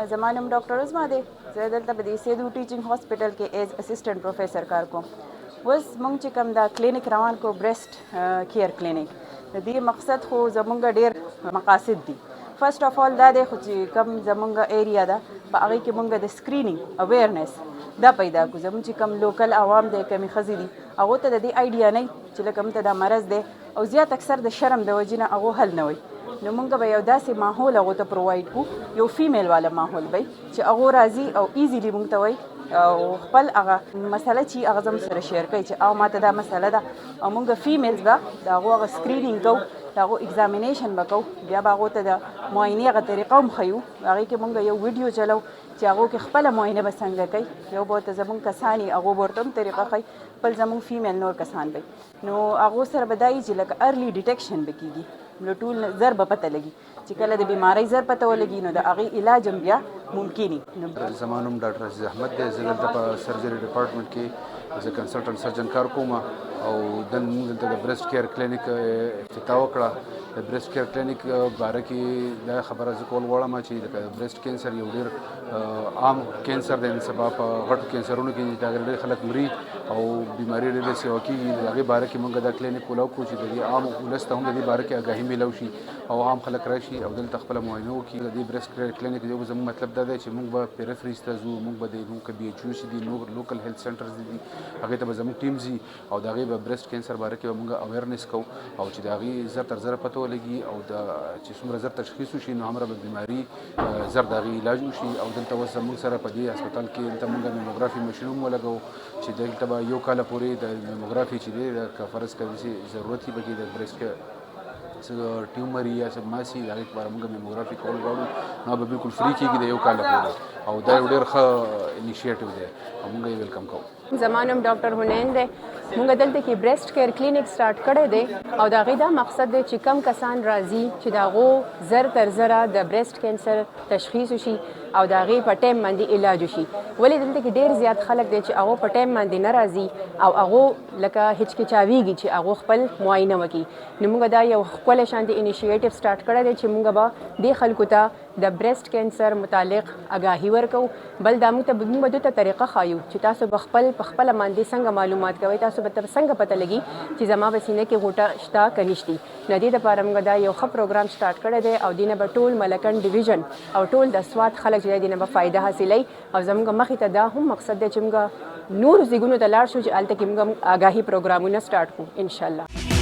زما نوم ډاکټر عصمت دی. زه دلته په دې سیدو ټیچنگ هسپتال کې ایز اسسټنټ پروفیسر کار کوم. اوس موږ چې کوم دا کلینک روان کو بریسٹ کئیر کلینک، د دې مقصد خو زمونږ ډیر مقاصد دي. فرسٹ اف آل دا دی خو چې کوم زمونږ ایریا ده په هغې کې موږ د سکرینینګ اویرنس دا پیدا کړو. زموږ چې کوم لوکل عوام دی، کمې ښځې دي، هغو ته د دې آیډیا نه وي چې لکه موږ ته دا مرض دی، او زیات اکثر د شرم د وجې نه هغو حل نه وي. نو موږ به یو داسې ماحول هغو ته پرووایډ کړو، یو فیمیل والا ماحول به چې هغو راځي او ایزیلی موږ ته وایي او خپل هغه مسله چې هغه زموږ سره شیر کوي چې او ماته دا مسله ده، او موږ فیمیلز به د هغو هغه سکرینینګ کوو، د هغو ایگزامینیشن به کوو، بیا به هغو ته د معاینې هغه طریقه هم ښیو. هغې کې موږ یو ویډیو چلو چې هغو کې خپله معاینه به څنګه کوي، یو به ورته زموږ کسان یي هغو به ورته هم طریقه ښیي، بل زموږ فیمیل نور کسان به نو هغو سره به دا وي چې لکه ارلی ډیټیکشن به کېږي، نو ټول زر به پته لګي چې کله د بیمارۍ زر پته ولګي نو د هغې علاج هم بیا ممکن وي. زما نوم ډاکټر عزیز احمد دی. زه دلته په سرجري ډپارټمنټ کې زه کنسلټنټ سرجن کار کوم، او موږ دلته د بریسٹ کئیر کلینک افتتاح وکړه. د بریسٹ کئیر کلینک باره کې دا خبره زه کول غواړم چې د بریسٹ کینسر یو ډېر عام کینسر دی. نن سبا په غټو کینسرونو کې دا ډېر خلک مري او بیماري ډېرې سیوا کېږي. د هغې باره کې موږ دا کلینک ولاو کړو چې د دې عام ولس ته هم د دې باره کې آګاهي میلاو شي او عام خلک راشي او دلته خپله معاینه وکړي. د دې بریسٹ کئیر کلینک یو زموږ مطلب دا دی چې موږ به پیرفریز ته ځو، موږ به د بي ایچ یو چې دي نور لوکل هیلث سنټرز دي هغې ته به زموږ ټیم ځي او د هغې به بریسٹ کینسر باره کې به موږ اویرنس کوو او چې د هغې زر تر زره پته ولګي او د چې څومره زر تشخیص وشي نو هغومره به بیماري زر د هغې علاج وشي. او دلته اوس زموږ سره په دې هسپتال کې دلته موږ میموګرافي مشین هم ولګوو چې دلته به یو کاله پورې د میموګرافي چې دی که فرض کړه چې ضرورت وي پکې د بریسټ ټیومر یا څه ماسي د هغې لپاره موږ میموګرافي کول غواړو، نو به بالکل فری کېږي د یو کاله پورې، او دا یو ډېر ښه انیشیټیو دی او موږ یې ویلکم کوو. زما نوم ډاکټر هنین دی. موږ دلته کې بریسٹ کئیر کلینک سٹارټ کړی دی او د هغې دا مقصد دی چې کم کسان راځي چې د هغو زر تر زره د بریسٹ کینسر تشخیص وشي او د هغې په ټایم باندې علاج وشي. ولې دلته کې ډېر زیات خلک دی چې هغو په ټایم باندې نه راځي او هغو لکه هچکچاویږي چې هغو خپل معاینه وکړي. نو موږ دا یو ښکلی شانتې انیشیټیو سٹارټ کړی دی چې موږ به دې خلکو ته د بریسٹ کینسر متعلق آګاهي ورکوو. بل دا موږ به دوی ته طریقه ښایو چې تاسو به خپل په خپله باندې څنګه معلومات کوئ، تاسو به څنګه پته لګي چې زما په سینه کې غوټه شته که نشته. نو دې دپاره موږ دا یو ښه پروګرام سٹارټ کړی دی او دې نه به ټول ملاکنډ ډویژن او ټول د سوات خلک چې دې نه به فایده حاصلوي. او زموږ مخې ته دا هم مقصد دی چې موږ نورو ځایونو ته لاړ شو چې هلته کې موږ آګاهي پروګرامونه سٹارټ کړو انشاءالله.